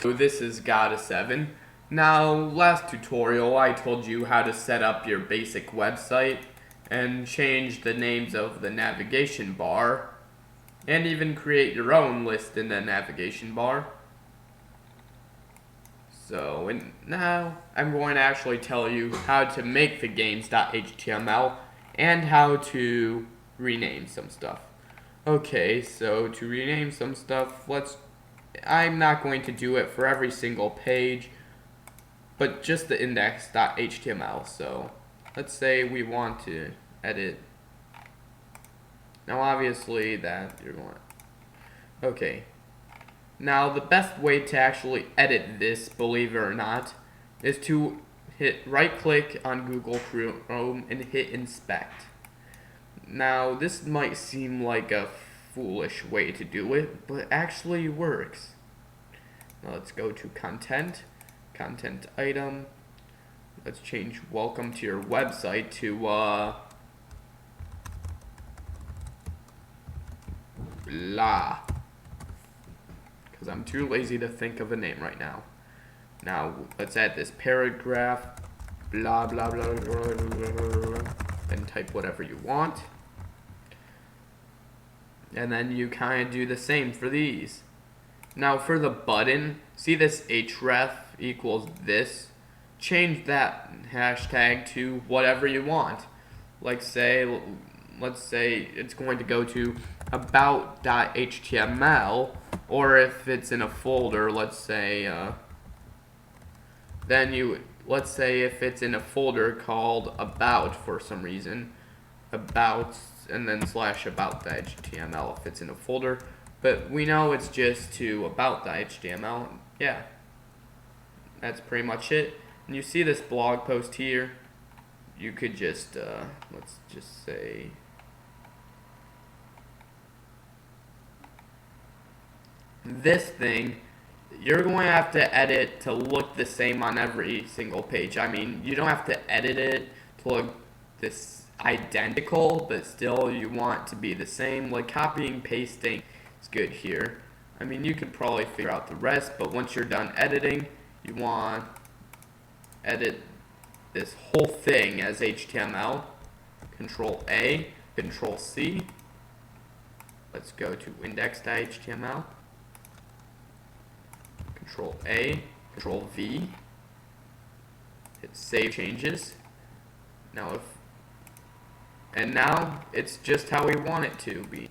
So this is Gotta7. Now, last tutorial I told you how to set up your basic website and change the names of the navigation bar and even create your own list in the navigation bar. So now I'm going to actually tell you how to make the games.html and how to rename some stuff. Okay, so to rename some stuff, I'm not going to do it for every single page, but just the index.html. So let's say we want to edit. Now obviously that you're going. Okay. Now the best way to actually edit this, believe it or not, is to hit right click on Google Chrome and hit inspect. Now this might seem like a foolish way to do it, but it actually works. Now let's go to content item. Let's change welcome to your website to blah, because I'm too lazy to think of a name right now. Now let's add this paragraph, blah blah blah blah blah, blah, and type whatever you want. And then you kind of do the same for these. Now for the button, see this href equals this? Change that hashtag to whatever you want. Let's say it's going to go to about.html, or if it's in a folder, let's say if it's in a folder called about for some reason, about and then slash about.html if it's in a folder, but we know it's just to about.html. Yeah, that's pretty much it. And you see this blog post here, you could just let's just say this thing, you're going to have to edit to look the same on every single page. I mean, you don't have to edit it to look this identical, but still you want to be the same. Like copying, pasting is good here. I mean, you could probably figure out the rest, but once you're done editing, you want to edit this whole thing as HTML. Control A, Control C. Let's go to index.html. Control A, Control V. Hit save changes. Now now it's just how we want it to be.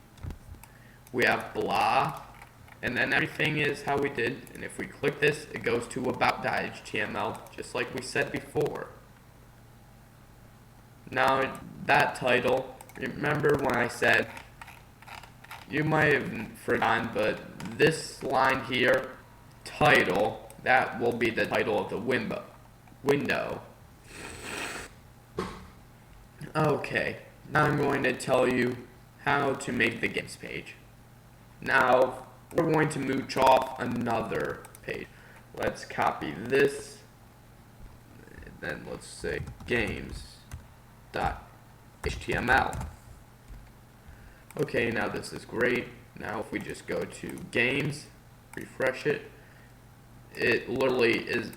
We have blah, and then everything is how we did. And if we click this, it goes to about.html, just like we said before. Now that title, remember when I said, you might have forgotten, but this line here, title, that will be the title of the window. Okay, now I'm going to tell you how to make the games page. Now we're going to mooch off another page. Let's copy this, and then let's say games.html. Okay, now this is great. Now if we just go to games, refresh it, it literally is,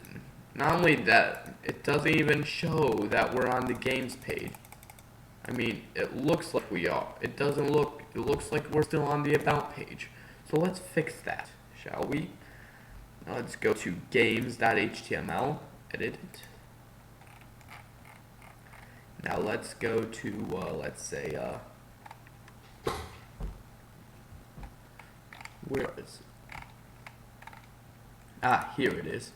not only that, it doesn't even show that we're on the games page. I mean, it looks like we are. It doesn't look, it looks like we're still on the about page. So let's fix that, shall we? Now let's go to games.html, edit it. Now let's go to, let's say, where is it? Ah, here it is.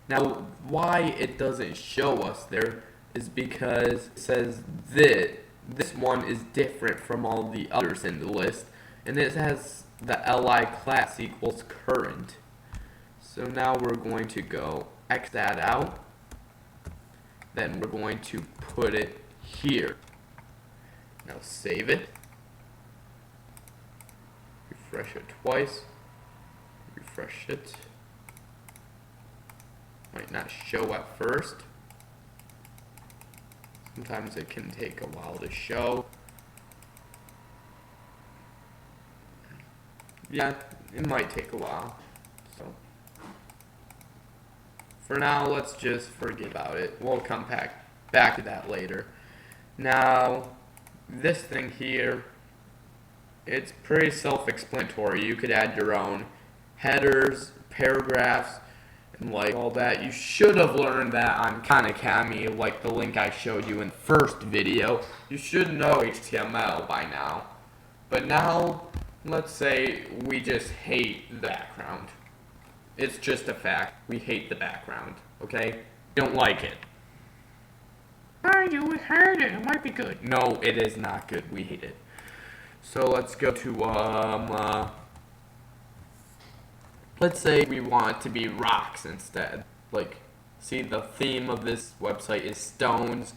Now, why it doesn't show us there is because it says that this one is different from all the others in the list, and it has the li class equals current. So now we're going to go X that out, then we're going to put it here. Now save it, refresh it twice, refresh it. Might not show at first. Sometimes it can take a while to show. Yeah, it might take a while. So For now, let's just forget about it. We'll come back to that later. Now, this thing here, it's pretty self-explanatory. You could add your own headers, paragraphs, and like all that. You should have learned that on Khan Academy, like the link I showed you in the first video. You should know HTML by now. But now, let's say we just hate the background. It's just a fact. We hate the background, okay? We don't like it. Why do we hate it? It might be good. No, it is not good. We hate it. So let's go to, let's say we want it to be rocks instead. Like, see, the theme of this website is stones.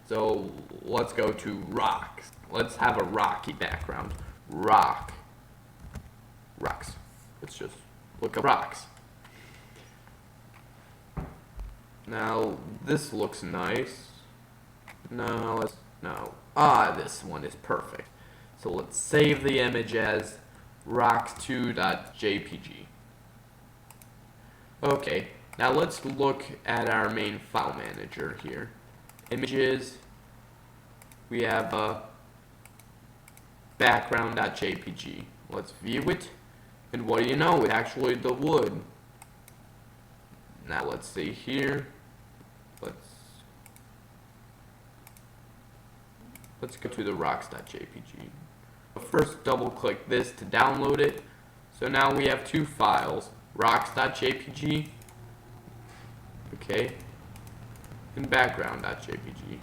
So let's go to rocks. Let's have a rocky background. Rocks. Let's just look up rocks. Now, this looks nice. No. This one is perfect. So let's save the image as rocks2.jpg. Okay, now let's look at our main file manager here. Images. We have background.jpg. Let's view it. And what do you know? It's actually the wood. Now let's see here. Let's go to the rocks.jpg. First, double click this to download it. So now we have two files, rocks.jpg, okay, and background.jpg.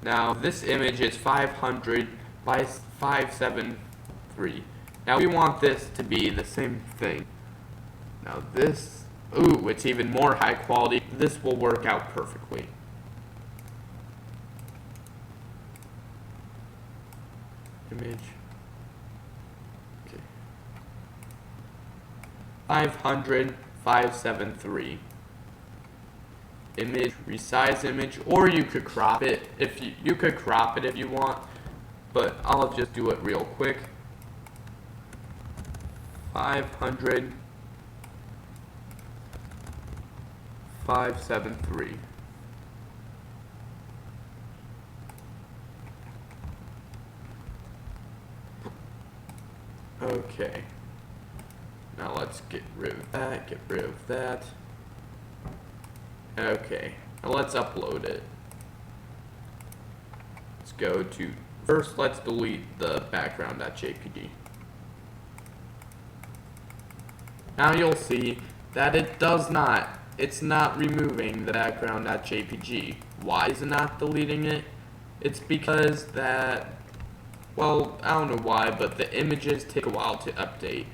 Now this image is 500 by 573. Now we want this to be the same thing. Now this, ooh, it's even more high quality. This will work out perfectly. Image. Okay. 500, 573. Image, resize image, or you could crop it if you could crop it if you want, but I'll just do it real quick. 500, 573. Okay. Now let's get rid of that, Okay. Now let's upload it. Let's go to, first let's delete the background.jpg. Now you'll see that it's not removing the background.jpg. Why is it not deleting it? It's because that, well, I don't know why, but the images take a while to update.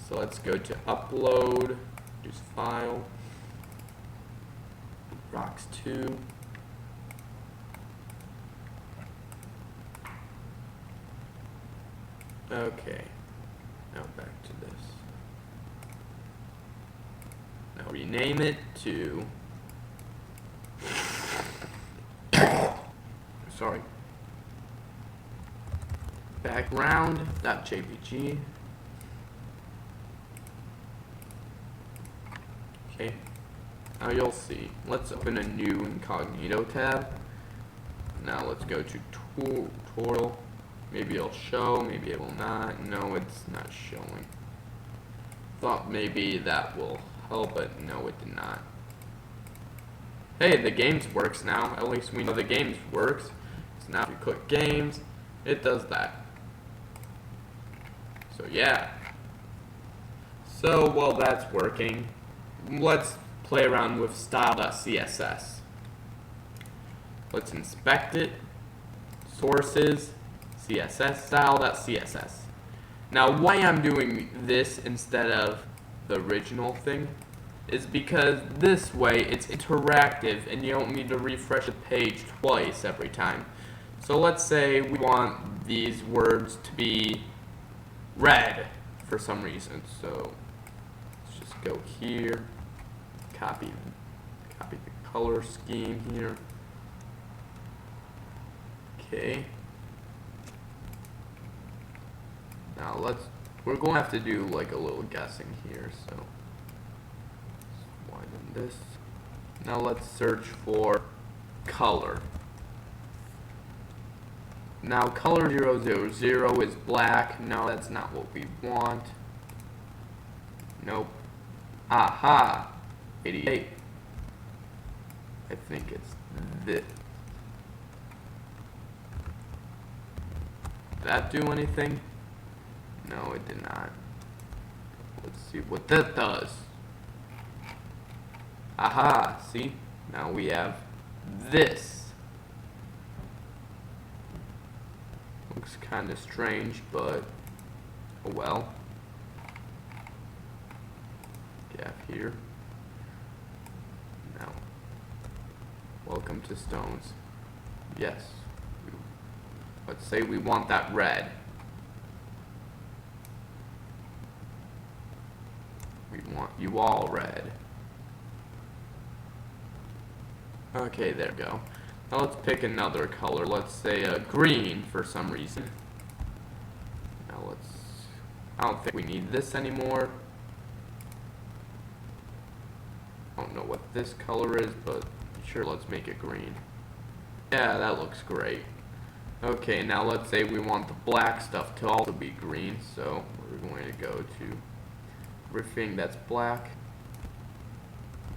So let's go to upload, choose file, rocks2. Okay, now back to this. Now rename it to, sorry, background.jpg. Okay, now you'll see. Let's open a new incognito tab. Now let's go to tutorial. Maybe it'll show, maybe it will not. No, it's not showing. Thought maybe that will help, but no, it did not. Hey, the games works now. At least we know the games works. So now if you click games, it does that. So yeah. So while that's working, let's play around with style.css. Let's inspect it. Sources, CSS, style.css. Now why I'm doing this instead of the original thing is because this way it's interactive and you don't need to refresh the page twice every time. So let's say we want these words to be red for some reason. So let's just go here, copy the color scheme here. Okay. Now we're going to have to do like a little guessing here, so let's widen this. Now let's search for color. Now color 000 is black. No, that's not what we want. Nope. Aha! 88. I think it's this. Did that do anything? No, it did not. Let's see what that does. Aha! See? Now we have this. Looks kind of strange, but oh well. Gap here. Now, welcome to Stones. Yes. Let's say we want that red. We want you all red. Okay, there we go. Now let's pick another color. Let's say green for some reason. Now I don't think we need this anymore. I don't know what this color is, but sure, let's make it green. Yeah, that looks great. Okay, now let's say we want the black stuff to also be green, so we're going to go to everything that's black,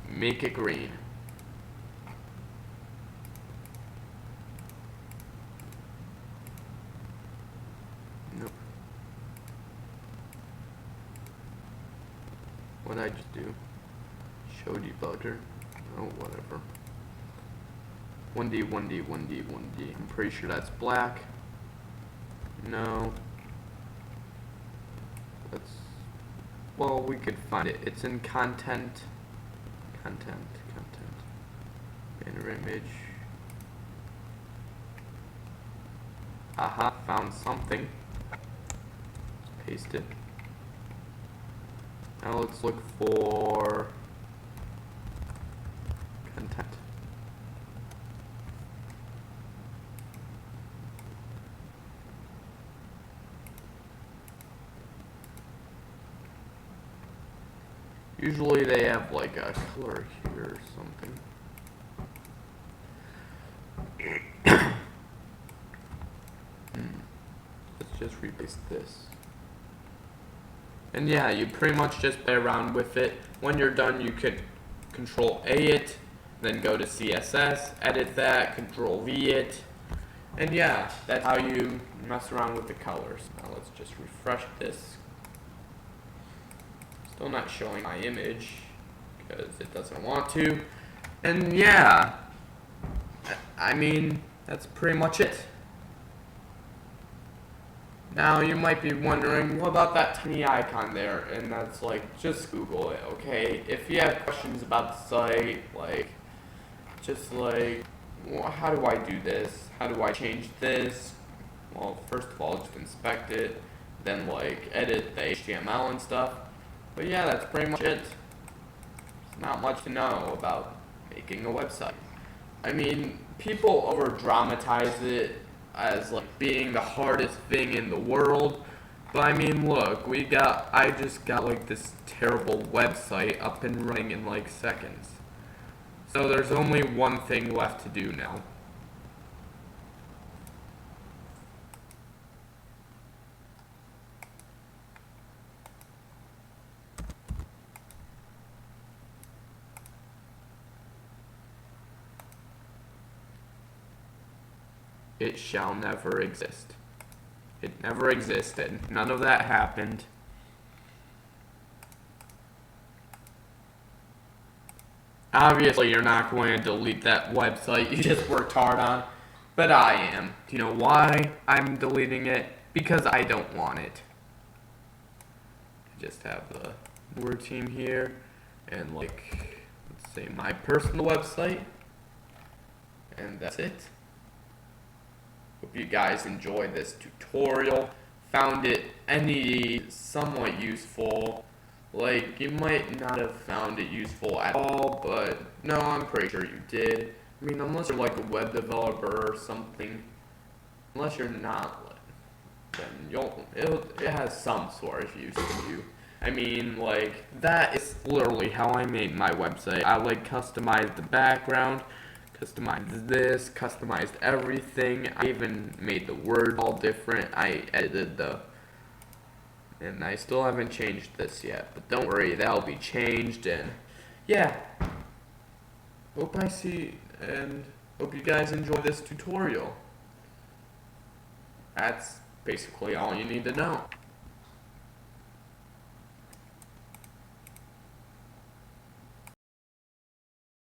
make it green. Nope. What did I just do? Show debugger. Oh, whatever. 1D, 1D, 1D, 1D. I'm pretty sure that's black. No. Well, we could find it. It's in content. Content. Banner image. Aha, found something. Let's paste it. Now let's look for content. Usually they have like a color here or something. Let's just replace this. And yeah, you pretty much just play around with it. When you're done, you could Control A it, then go to CSS, edit that, Control V it. And yeah, that's how you mess around with the colors. Now let's just refresh this. Still not showing my image because it doesn't want to. And yeah, I mean, that's pretty much it. Now you might be wondering, what about that tiny icon there? And that's like, just Google it, okay? If you have questions about the site, like, just like, well, how do I do this? How do I change this? Well, first of all, just inspect it, then like edit the HTML and stuff. But yeah, that's pretty much it. There's not much to know about making a website. I mean, people over dramatize it as like being the hardest thing in the world. But I mean, look, I just got like this terrible website up and running in like seconds. So there's only one thing left to do now. It shall never exist. It never existed. None of that happened. Obviously, you're not going to delete that website you just worked hard on, but I am. Do you know why I'm deleting it? Because I don't want it. I just have the word team here, and like, let's say my personal website, and that's it. Hope you guys enjoyed this tutorial, found it somewhat useful. Like, you might not have found it useful at all, but no, I'm pretty sure you did. I mean, unless you're like a web developer or something, unless you're not, then it has some sort of use to you. I mean, like, that is literally how I made my website. I, like, customized the background, customized this, customized everything. I even made the words all different. I edited and I still haven't changed this yet, but don't worry, that'll be changed, and yeah. Hope you guys enjoy this tutorial. That's basically all you need to know.